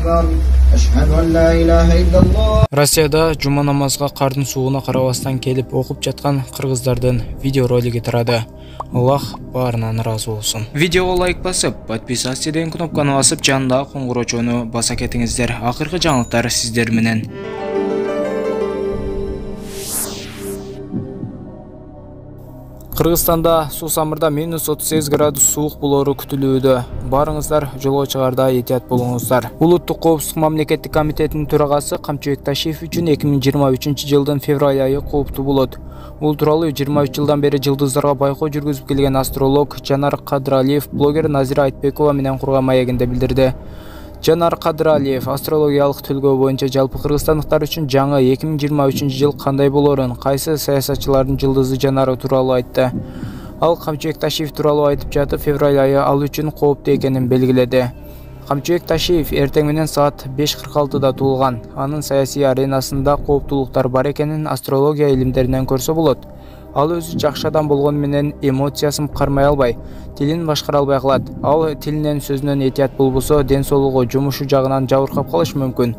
أكبر أشهد أن لا إله إلا الله. Россияда жума намазга кардын сууна карабастан келип окуп жаткан кыргыздардын видео ролиги тарады. Аллах баарынан ыраазы болсун. Видеого лайк басып, подписаться деген кнопканы басып, жанындагы коңгурочону баса кетиңиздер. Акыркы жаңылыктар сиздер менен. Кыргызстанда суусамырда -38 градус суук болору күтүлүүдө. Барыңыздар, жолго чыгарда этият болуңуздар. Улуттук коопсуздук мамлекеттик комитетинин төрагасы Камчыбек Ташиев үчүн 2023 жылдын февраль айы кооптуу болот. Бул тууралуу 23 жылдан бери жылдыздарга байкоо жүргүзүп келген астролог Жанар Кадыралиев блогер Назира Айтбекова менен курган маегинде билдирди. Жанар Кадыралиев астрологиялык төлгөө боюнча жалпы кыргызстандыктар үчүн жаңы 2023 жыл кандай болорун, кайсы саясатчылардын жылдызы жанары тууралуу айтты. Ал Камчыбек Ташиев тууралуу айтып жатып, февраль айы ал үчүн кооптуу экенин белгиледи. Камчыбек Ташиев эртең менен саат 5:46 туулган. Анын саясий аренасында кооптуулуктар бар экенин астрология илимдеринен көрсө болот. Ал өзү жакшы адам болгону менен эмоциясын кармай албай, тилин башкара албай калат. Ал тилинен сөзүнөн этият болбосо, ден соолугу, жумушу жагынан жабыркап калышы мүмкүн.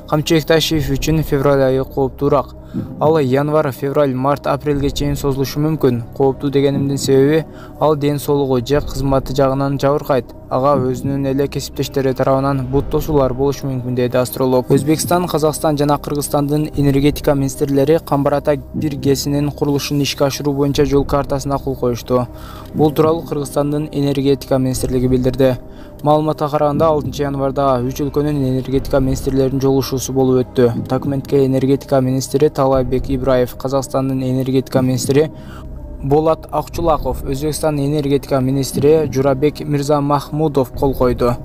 Камчыбек Ташиев үчүн февраль айы кооптуураак. Ал январь, февраль, март, апрелге чейин созулушу мүмкүн. Кооптуу дегенимдин себеби ал ден соолугу же кызматы жагынан жабыркайт. Ага өзүнүн эле кесиптештери тарабынан бут тосуулар болушу мүмкүн, деди астролог. Өзбекстан, Казакстан жана Кыргызстандын энергетика министрлери Камбар-Ата 1 ГЭСинин курулушун ишке ашыруу боюнча жол картасына кол коюшту. Бул тууралуу Кыргызстандын энергетика министрлиги билдирди. Маалыматка караганда 6 январда 3 өлкөнүн энергетика министрлеринин жолугушуусу болуп өттү. Документке энергетика министри Талайбек Ибраев, Казакстандын энергетика министри Болат Акчулаков, Өзбекстан энергетика министри Журабек Мирзамахмудов кол койду.